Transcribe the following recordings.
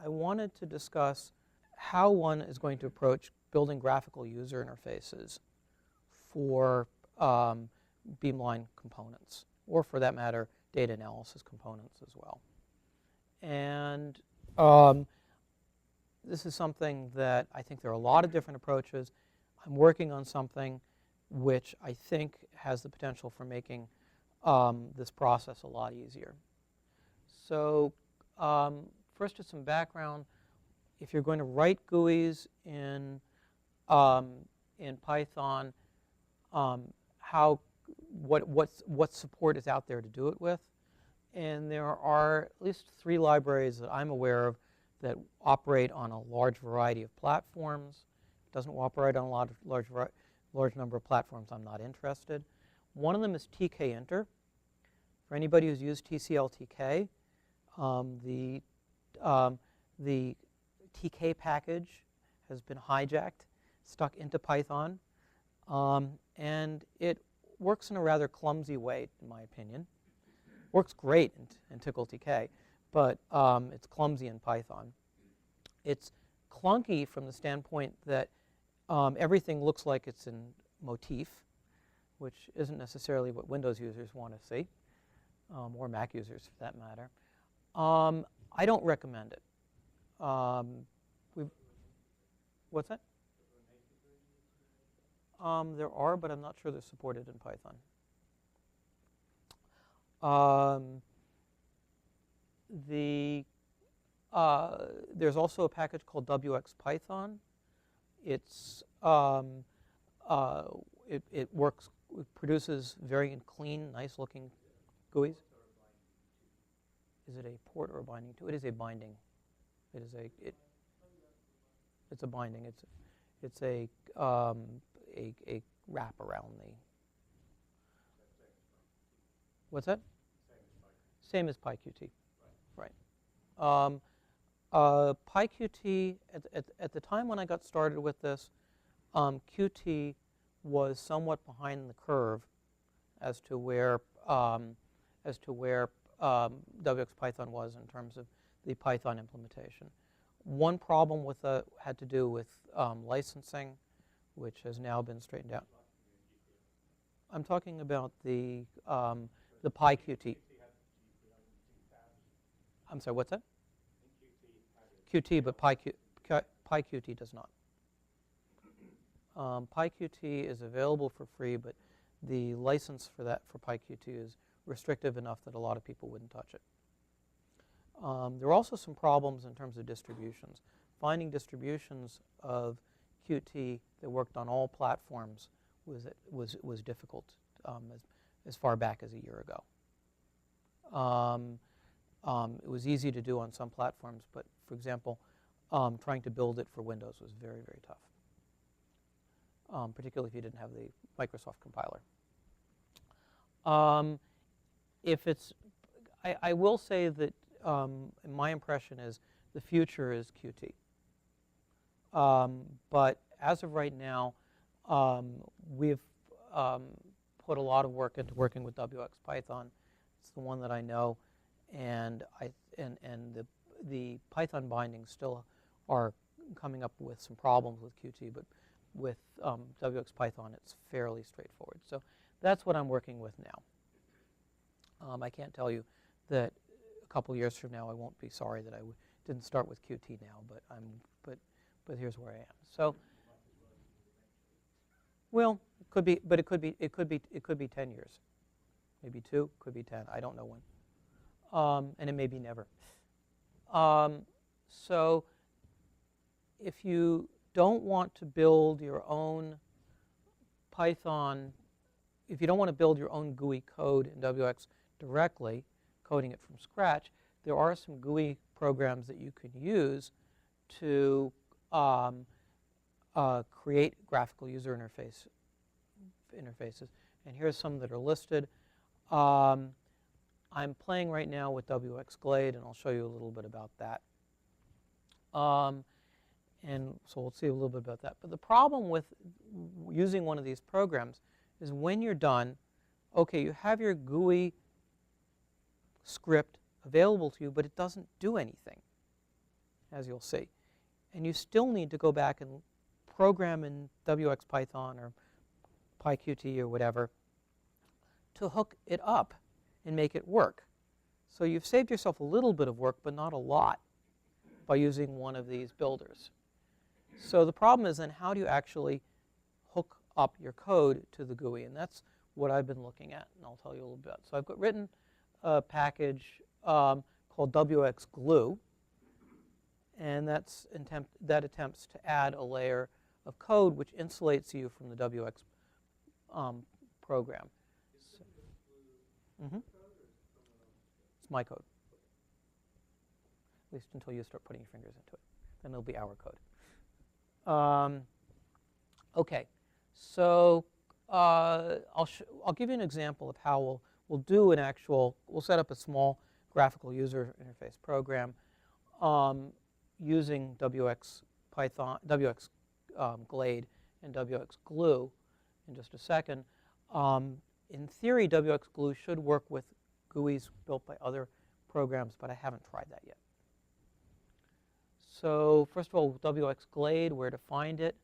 I wanted to discuss how one is going to approach building graphical user interfaces for beamline components, or for that matter, data analysis components as well. And this is something that I think there are a lot of different approaches. I'm working on something which I think has the potential for making this process a lot easier. So first, just some background. If you're going to write GUIs in Python, what support is out there to do it with? And there are at least 3 libraries that I'm aware of that operate on a large variety of platforms. It doesn't operate on a large number of platforms. I'm not interested. One of them is tkinter. For anybody who's used tcl/tk, the tk package has been hijacked, stuck into Python, and it works in a rather clumsy way, in my opinion. Works great in tcl/tk, but it's clumsy in Python. It's clunky from the standpoint that everything looks like it's in motif, which isn't necessarily what Windows users want to see, or Mac users for that matter. I don't recommend it. What's that? There are, but I'm not sure they're supported in Python. There's also a package called wxPython. It's it works. It produces very clean, nice-looking GUIs. Is it a port or a binding to? It is a binding. It is a. It's a binding. It's a wrap around the. What's that? Same as PyQt. Right. PyQt, at the time when I got started with this, Qt was somewhat behind the curve as to where wxPython was in terms of the Python implementation. One problem with had to do with licensing, which has now been straightened out. I'm talking about the PyQt. I'm sorry, what's that? Qt, but PyQt does not. PyQt is available for free, but the license for PyQt is restrictive enough that a lot of people wouldn't touch it. There are also some problems in terms of distributions. Finding distributions of Qt that worked on all platforms was difficult as far back as a year ago. It was easy to do on some platforms, but for example, trying to build it for Windows was very, very tough, particularly if you didn't have the Microsoft compiler. I will say that my impression is the future is Qt. But as of right now, we've put a lot of work into working with wxPython. It's the one that I know, and the Python bindings still are coming up with some problems with Qt, but with wxPython it's fairly straightforward. So that's what I'm working with now. I can't tell you that a couple years from now I won't be sorry that I didn't start with Qt now, but here's where I am. So, well, it could be, but it could be 10 years, maybe 2, could be 10. I don't know when, and it may be never. So, if you don't want to build your own Python, if you don't want to build your own GUI code in WX directly, coding it from scratch, there are some GUI programs that you can use to create graphical user interfaces. And here's some that are listed. I'm playing right now with wxGlade, and I'll show you a little bit about that. And so we'll see a little bit about that. But the problem with using one of these programs is when you're done, okay, you have your GUI script available to you, but it doesn't do anything. as you'll see. And you still need to go back and program in wxPython or PyQt or whatever to hook it up and make it work. So you've saved yourself a little bit of work, but not a lot, by using one of these builders. So the problem is then, how do you actually hook up your code to the GUI? And that's what I've been looking at, and I'll tell you a little bit. So I've written a package called wxGlue, and that attempts to add a layer of code which insulates you from the wx program. It's my code, at least until you start putting your fingers into it. Then it'll be our code. Okay, so I'll give you an example of how we'll do an actual. We'll set up a small graphical user interface program using wxPython, wxGlade, and wxGlue in just a second. In theory, wxGlue should work with GUIs built by other programs, but I haven't tried that yet. So first of all, wxGlade, where to find it?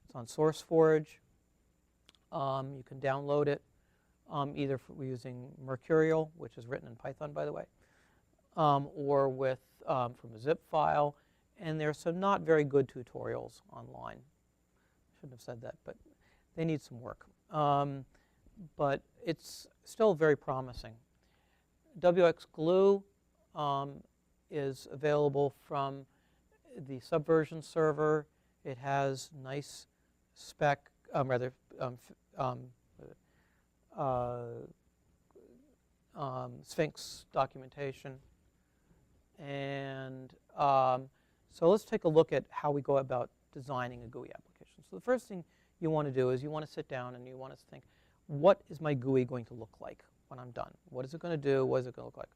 It's on SourceForge. You can download it either using Mercurial, which is written in Python, by the way, or from a zip file. And there's some not very good tutorials online. Shouldn't have said that, but they need some work. But it's still very promising. wxGlue is available from the Subversion server. It has nice spec, Sphinx documentation. And so let's take a look at how we go about designing a GUI application. So the first thing you want to do is you want to sit down and you want to think, what is my GUI going to look like when I'm done? What is it going to do? What is it going to look like?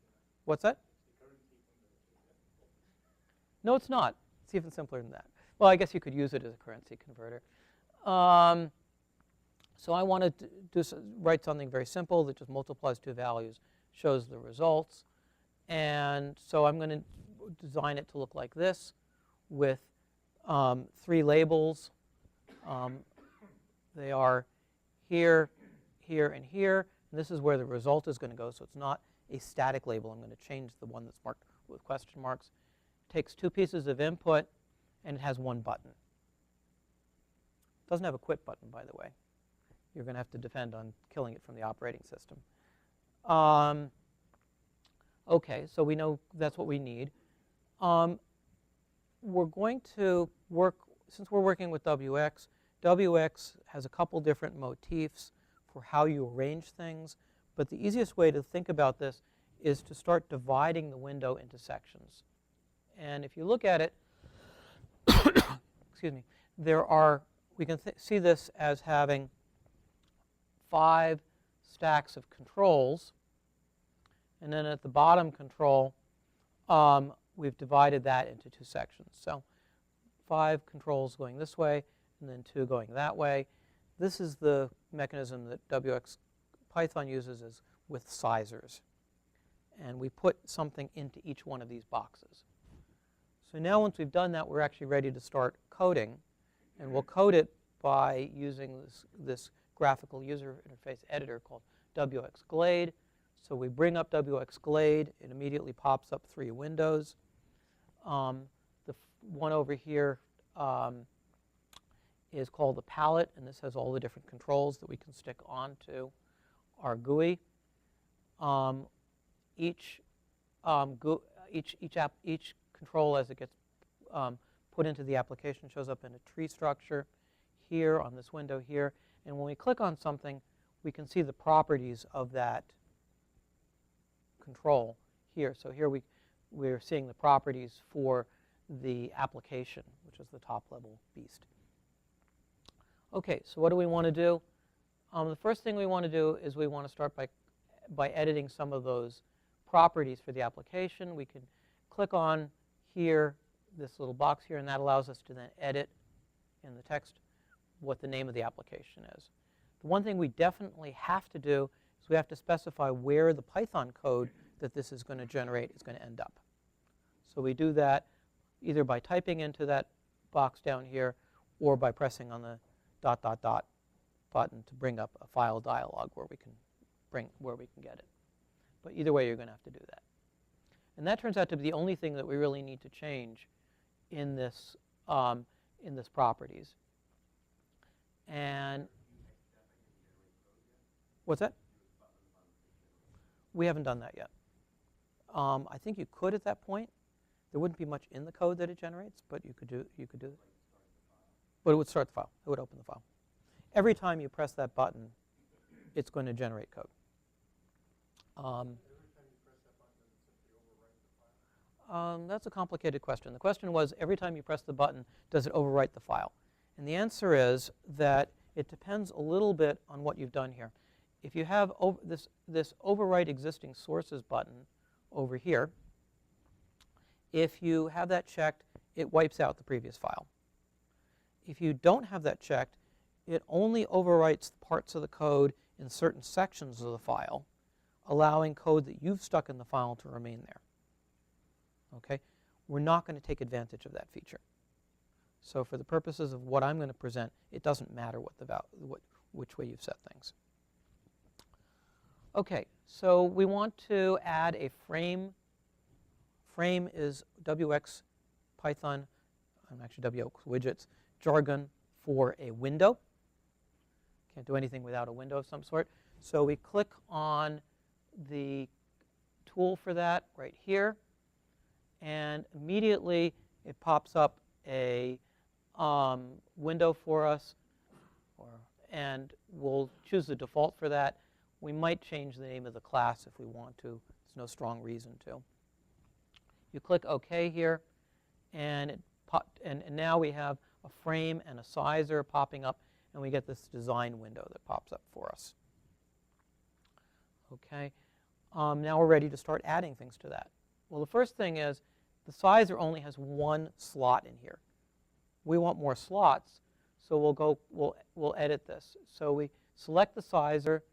What's that? No, it's not. It's even simpler than that. Well, I guess you could use it as a currency converter. So I want to write something very simple that just multiplies two values, shows the results. And so I'm going to design it to look like this with 3 labels. They are here, here, and here. And this is where the result is going to go. So it's not a static label. I'm going to change the one that's marked with question marks. It takes 2 pieces of input, and it has 1 button. It doesn't have a quit button, by the way. You're going to have to depend on killing it from the operating system. Okay, so we know that's what we need. We're going to work, since we're working with wx, wx has a couple different motifs for how you arrange things, but the easiest way to think about this is to start dividing the window into sections. And if you look at it, excuse me, we can see this as having 5 stacks of controls, and then at the bottom control, we've divided that into 2 sections. So 5 controls going this way, and then 2 going that way. This is the mechanism that wxPython uses with sizers. And we put something into each one of these boxes. So now once we've done that, we're actually ready to start coding. And we'll code it by using this graphical user interface editor called wxGlade. So we bring up wxGlade. It immediately pops up 3 windows. The one over here is called the palette, and this has all the different controls that we can stick onto our GUI. Each control, as it gets put into the application, shows up in a tree structure here on this window here. And when we click on something, we can see the properties of that control here. So here we're seeing the properties for the application, which is the top level beast. Okay, so what do we want to do? The first thing we want to do is we want to start by editing some of those properties for the application. We can click on here, this little box here, and that allows us to then edit in the text what the name of the application is. The one thing we definitely have to do is we have to specify where the Python code that this is going to generate is going to end up. So we do that either by typing into that box down here or by pressing on the ... button to bring up a file dialog where we can get it. But either way, you're going to have to do that. And that turns out to be the only thing that we really need to change in this properties. And what's that? We haven't done that yet. I think you could at that point. There wouldn't be much in the code that it generates, but you could do it. But it would start the file. It would open the file. Every time you press that button, it's going to generate code. That's a complicated question. The question was, every time you press the button, does it overwrite the file? And the answer is that it depends a little bit on what you've done here. If you have this overwrite existing sources button over here, if you have that checked, it wipes out the previous file. If you don't have that checked, it only overwrites parts of the code in certain sections of the file, allowing code that you've stuck in the file to remain there. Okay? We're not going to take advantage of that feature. So for the purposes of what I'm going to present, it doesn't matter which way you've set things. Okay, so we want to add a frame. Frame is wxPython, actually wxWidgets jargon for a window. Can't do anything without a window of some sort. So we click on the tool for that right here, and immediately it pops up a window for us, and we'll choose the default for that. We might change the name of the class if we want to. There's no strong reason to. You click OK here, and now we have a frame and a sizer popping up, and we get this design window that pops up for us. Okay, now we're ready to start adding things to that. Well, the first thing is the sizer only has one slot in here. We want more slots, so we'll edit this. So we select the sizer.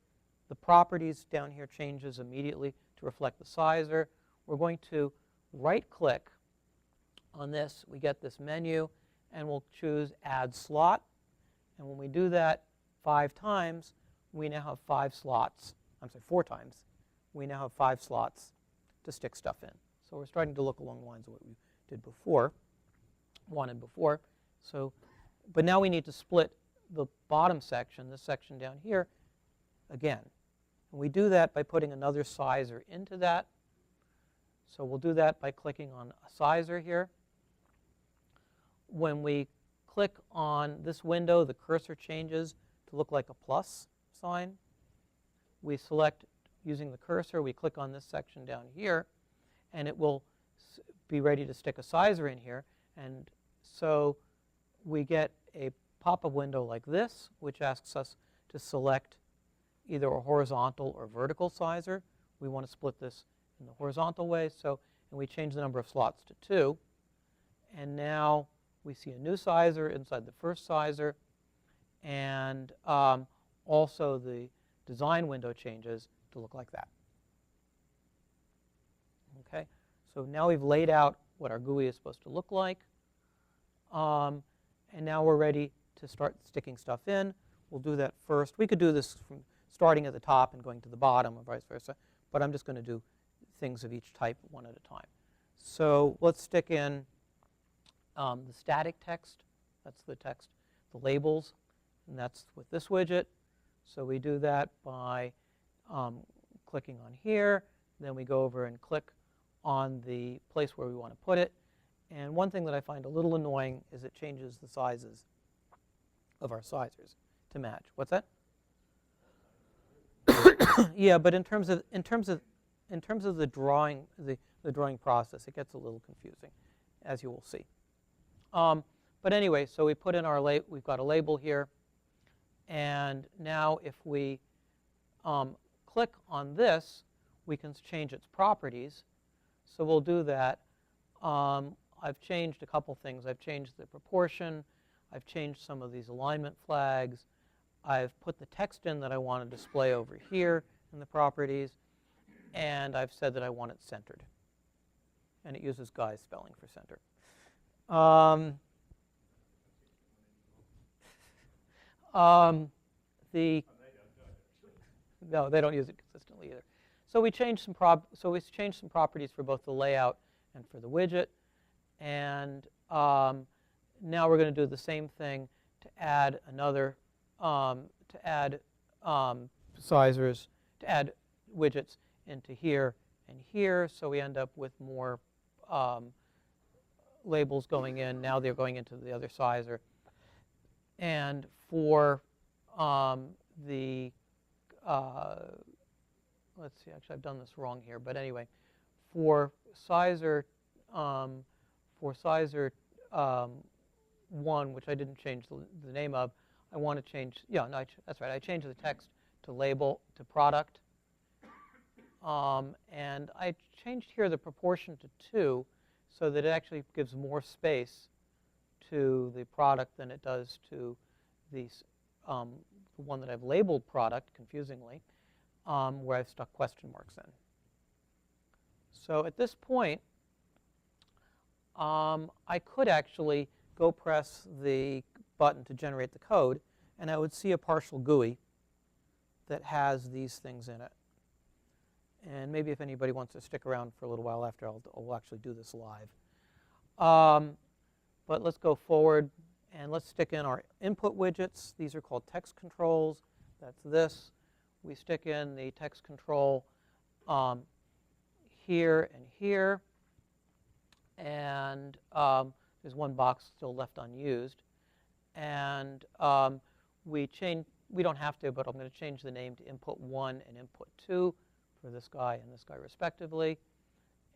The properties down here changes immediately to reflect the sizer. We're going to right-click on this. We get this menu, and we'll choose Add Slot. And when we do that 5 times, we now have 5 slots. I'm sorry, 4 times. We now have 5 slots to stick stuff in. So we're starting to look along the lines of what we did before, wanted before. So, but now we need to split the bottom section, this section down here, again. And we do that by putting another sizer into that. So we'll do that by clicking on a sizer here. When we click on this window, the cursor changes to look like a plus sign. We select, using the cursor, we click on this section down here, and it will be ready to stick a sizer in here. And so we get a pop-up window like this, which asks us to select either a horizontal or vertical sizer. We want to split this in the horizontal way, and we change the number of slots to 2. And now we see a new sizer inside the first sizer, and also the design window changes to look like that. Okay, so now we've laid out what our GUI is supposed to look like, and now we're ready to start sticking stuff in. We'll do that first. We could do this from starting at the top and going to the bottom, or vice versa, but I'm just going to do things of each type one at a time. So let's stick in the static text. That's the text, the labels, and that's with this widget. So we do that by clicking on here. Then we go over and click on the place where we want to put it. And one thing that I find a little annoying is it changes the sizes of our sizers to match. What's that? Yeah, but in terms of the drawing process, it gets a little confusing, as you will see. But anyway, so we put in our we've got a label here, and now if we click on this, we can change its properties. So we'll do that. I've changed a couple things. I've changed the proportion. I've changed some of these alignment flags. I've put the text in that I want to display over here in the properties, and I've said that I want it centered. And it uses Guy's spelling for center. Um, the no, they don't use it consistently either. So we changed some properties for both the layout and for the widget, and now we're going to do the same thing to add another sizers, to add widgets into here and here. So we end up with more labels going in. Now they're going into the other sizer. And for the let's see, actually I've done this wrong here, but anyway, for sizer 1, which I didn't change the name of, I want to change, yeah, no, that's right, I changed the text to label, to product. And I changed here the proportion to 2 so that it actually gives more space to the product than it does to the one that I've labeled product, confusingly, where I've stuck question marks in. So at this point, I could actually go press the button to generate the code, and I would see a partial GUI that has these things in it. And maybe if anybody wants to stick around for a little while after, I'll actually do this live. But let's go forward, and let's stick in our input widgets. These are called text controls. That's this. We stick in the text control here and here. And there's one box still left unused. And we don't have to, but I'm going to change the name to input 1 and input 2 for this guy and this guy respectively.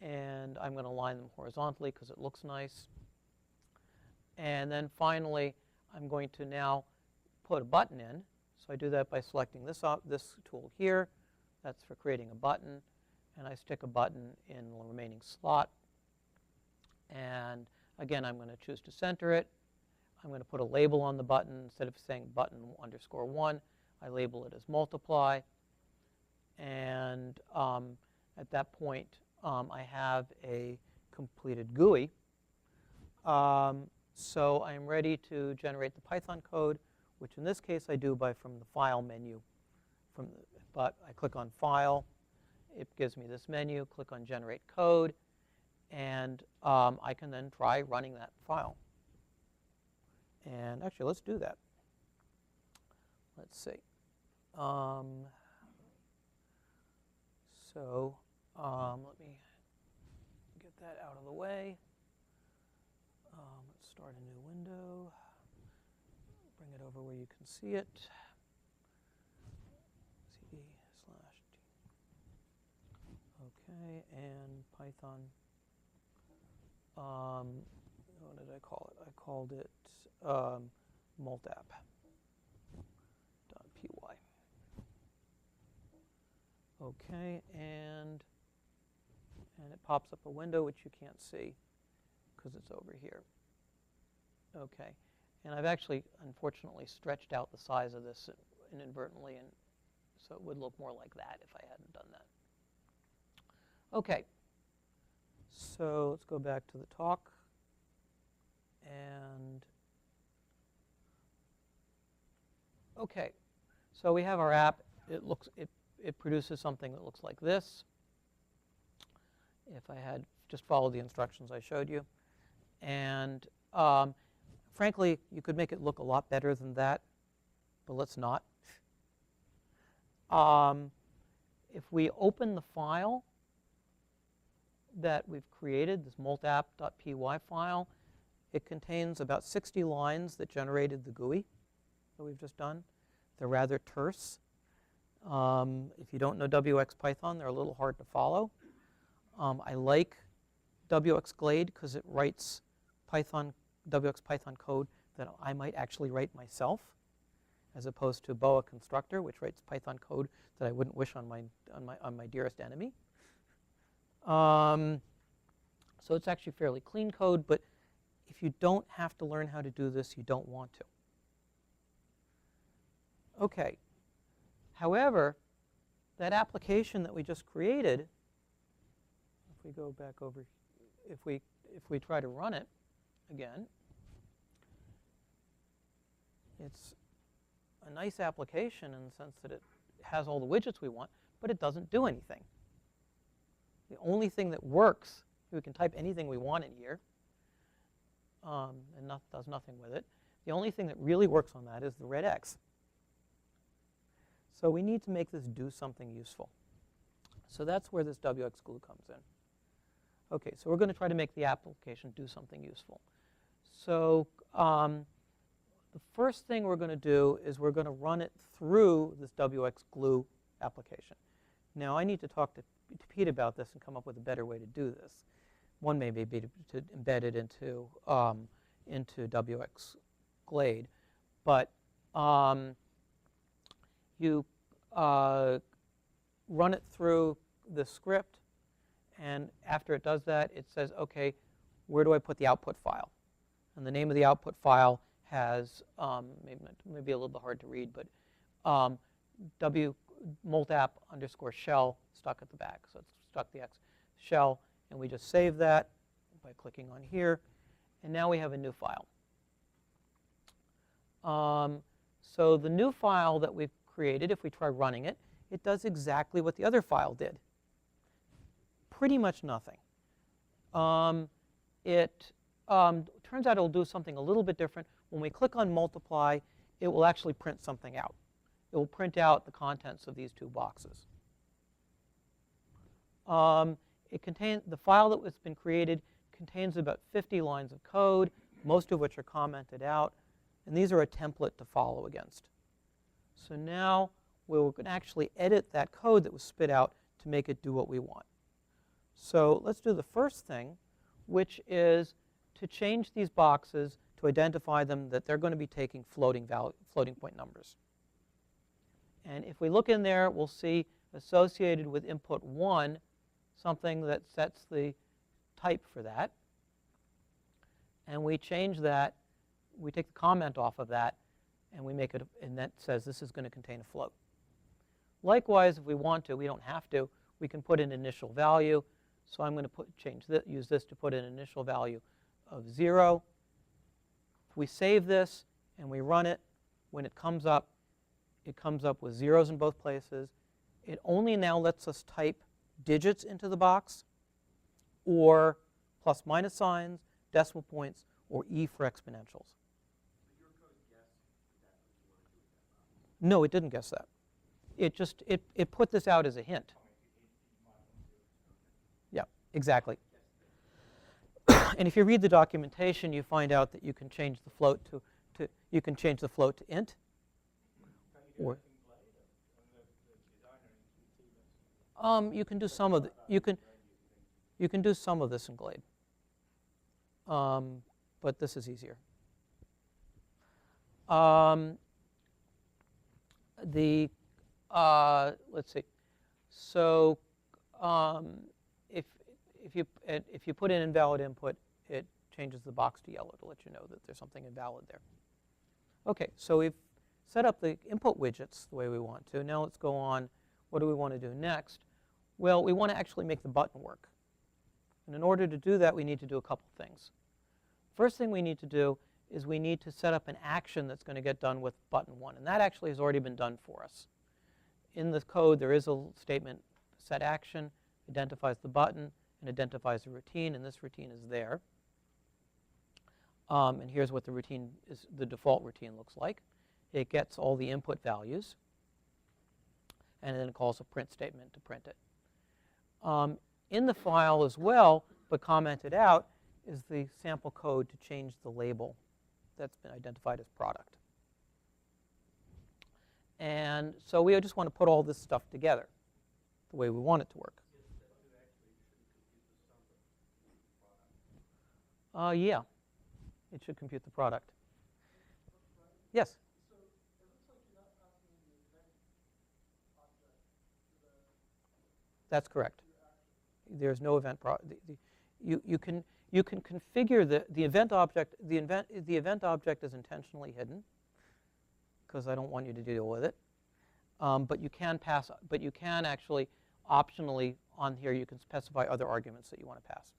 And I'm going to line them horizontally because it looks nice. And then finally, I'm going to now put a button in. So I do that by selecting this tool here. That's for creating a button. And I stick a button in the remaining slot. And again, I'm going to choose to center it. I'm going to put a label on the button. Instead of saying button_1, I label it as multiply. And at that point, I have a completed GUI. So I'm ready to generate the Python code, which in this case I do from the File menu. But I click on File. It gives me this menu. Click on Generate Code. And I can then try running that file. And actually, let's do that. Let's see. Let me get that out of the way. Let's start a new window. Bring it over where you can see it. CD/. OK, and Python. What did I call it? I called it multapp.py. OK, and it pops up a window which you can't see because it's over here. OK, and I've actually, unfortunately, stretched out the size of this inadvertently, and so it would look more like that if I hadn't done that. OK. So let's go back to the talk. And OK, so we have our app. It produces something that looks like this. If I had just followed the instructions I showed you. And frankly, you could make it look a lot better than that, but let's not. If we open the file that we've created, this multapp.py file, it contains about 60 lines that generated the GUI that we've just done. They're rather terse. If you don't know wxPython, they're a little hard to follow. I like wxGlade because it writes wxPython code that I might actually write myself, as opposed to Boa Constructor, which writes Python code that I wouldn't wish on my dearest enemy. So it's actually fairly clean code, but if you don't have to learn how to do this, you don't want to. OK. However, that application that we just created, if we go back over, if we try to run it, again. It's a nice application in the sense that it has all the widgets we want, but it doesn't do anything. The only thing that works, we can type anything we want in here, and does nothing with it. The only thing that really works on that is the red X. So we need to make this do something useful. So that's where this wxGlue comes in. Okay, so we're going to try to make the application do something useful. So the first thing we're going to do is we're going to run it through this wxGlue application. Now I need to talk to Pete about this and come up with a better way to do this. One may be to embed it into wxGlade, but you run it through the script, and after it does that, it says, okay, where do I put the output file? And the name of the output file has, maybe a little bit hard to read, but multapp_shell stuck at the back. So it's stuck the X shell, and we just save that by clicking on here, and now we have a new file. So the new file that we've created, if we try running it, it does exactly what the other file did. Pretty much nothing. It turns out it will do something a little bit different. When we click on multiply, it will actually print something out. It will print out the contents of these two boxes. The file that has been created contains about 50 lines of code, most of which are commented out. And these are a template to follow against. So now we're going to actually edit that code that was spit out to make it do what we want. So let's do the first thing, which is to change these boxes to identify them that they're going to be taking floating point numbers. And if we look in there, we'll see associated with input 1 something that sets the type for that. And we change that. We take the comment off of that, and we make it, and that says this is going to contain a float. Likewise, if we want to, we don't have to. We can put an initial value. So I'm going to use this to put an initial value of 0. If we save this and we run it, when it comes up with zeros in both places. It only now lets us type digits into the box, or plus minus signs, decimal points, or E for exponentials. Your code guessed that's what you want to do with that box. No, it didn't guess that. It just it put this out as a hint. Yeah, exactly. And if you read the documentation, you find out that you can change the float to int. Or you can do some of you can do some of this in Glade. But this is easier. Let's see. So if you put in invalid input, it changes the box to yellow to let you know that there's something invalid there. Okay, so we've set up the input widgets the way we want to. Now let's go on. What do we want to do next? Well, we want to actually make the button work. And in order to do that, we need to do a couple things. First thing we need to do is we need to set up an action that's going to get done with button 1. And that actually has already been done for us. In the code, there is a statement, set action, identifies the button, and identifies the routine. And this routine is there. And here's what the default routine looks like. It gets all the input values, and then it calls a print statement to print it. In the file as well, but commented out, is the sample code to change the label that's been identified as product. And so we just want to put all this stuff together the way we want it to work. Yeah, it should compute the product. Yes? So it looks like you're not passing in the event object to the That's correct. There's no event. You can configure the event object. The event object is intentionally hidden because I don't want you to deal with it. But you can pass. But you can actually optionally on here you can specify other arguments that you want to pass.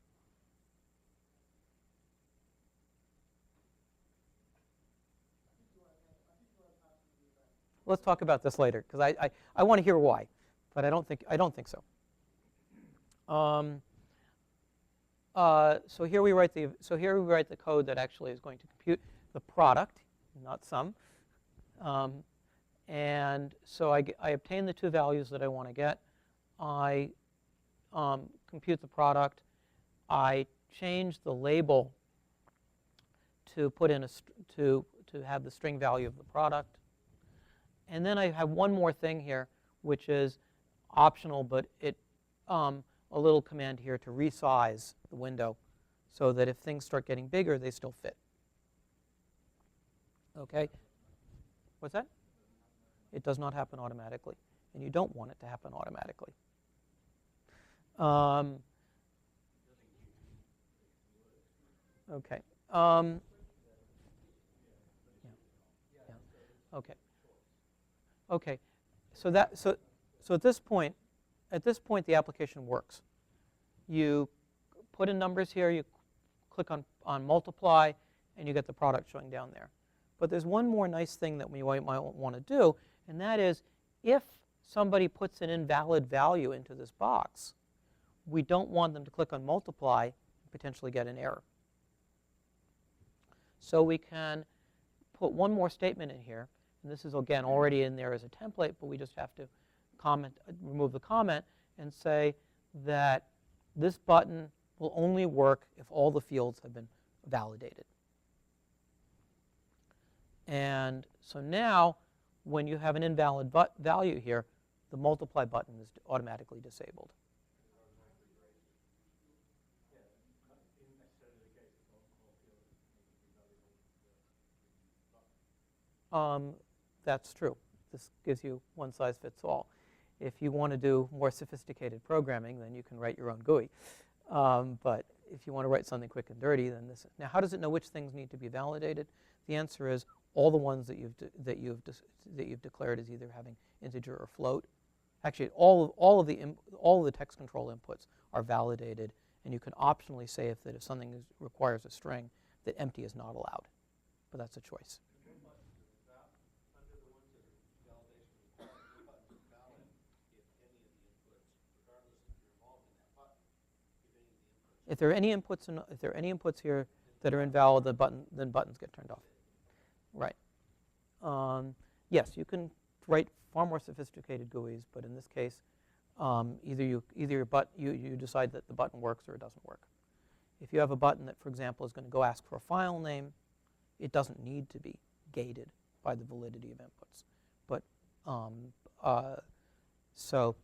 let's talk about this later because I want to hear why, but I don't think so. So here we write the code that actually is going to compute the product, not sum. And so I obtain the two values that I want to get. I compute the product. I change the label to put in to have the string value of the product. And then I have one more thing here, which is optional, but a little command here to resize the window so that if things start getting bigger, they still fit. Okay? What's that? It does not happen automatically, and you don't want it to happen automatically. Okay. Okay. Okay. So at this point, the application works. You put in numbers here. You click on multiply, and you get the product showing down there. But there's one more nice thing that we might want to do, and that is if somebody puts an invalid value into this box, we don't want them to click on multiply and potentially get an error. So we can put one more statement in here, and this is again already in there as a template, but we just have to remove the comment and say that this button will only work if all the fields have been validated. And so now, when you have an invalid value here, the multiply button is automatically disabled. That's true. This gives you one size fits all. If you want to do more sophisticated programming, then you can write your own GUI. But if you want to write something quick and dirty, then this. Now, how does it know which things need to be validated? The answer is all the ones that you've declared as either having integer or float. Actually, all of the text control inputs are validated, and you can optionally say if something requires a string, that empty is not allowed. But that's a choice. If there are any inputs here that are invalid, then buttons get turned off. Right. Yes, you can write far more sophisticated GUIs, but in this case, either you decide that the button works or it doesn't work. If you have a button that, for example, is going to go ask for a file name, it doesn't need to be gated by the validity of inputs. But so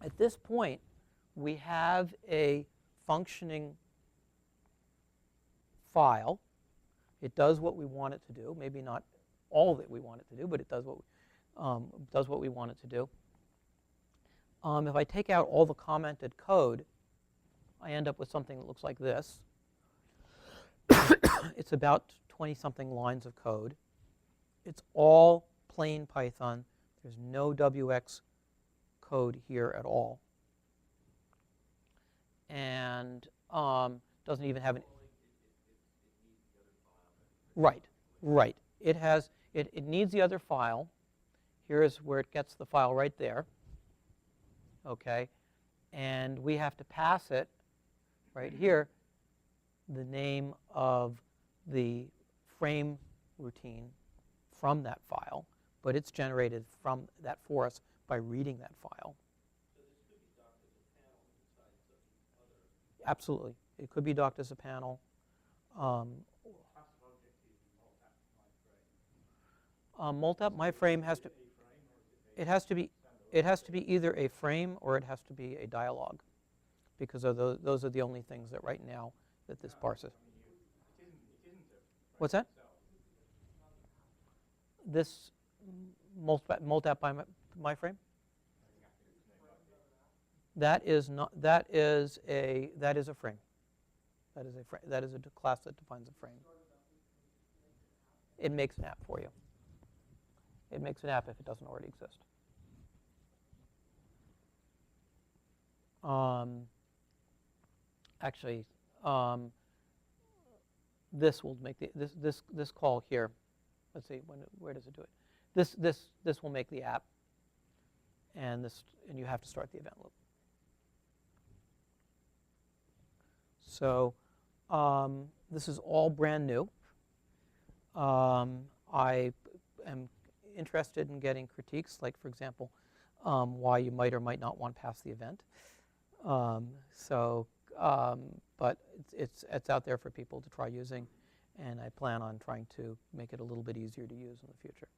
at this point, we have a functioning file. It does what we want it to do. Maybe not all that we want it to do, but it does what we want it to do. If I take out all the commented code, I end up with something that looks like this. It's about 20-something lines of code. It's all plain Python. There's no wx code here at all. And doesn't even have an... Right. It needs the other file. Here is where it gets the file right there. Okay. And we have to pass it right here the name of the frame routine from that file, but it's generated from that for us by reading that file. So this could be docked as a panel inside such other. Absolutely. It could be docked as a panel. Multap-myFrame has to. It has to be either a frame or it has to be a dialog, because those are the only things that right now that this parses. What's that? This multap-myFrame? That is a frame. That is a class that defines a frame. It makes an app for you. It makes an app if it doesn't already exist. Actually, this will make this call here. Let's see, where does it do it? This will make the app, and you have to start the event loop. So this is all brand new. I am interested in getting critiques, like for example, why you might or might not want to pass the event. But it's out there for people to try using, and I plan on trying to make it a little bit easier to use in the future.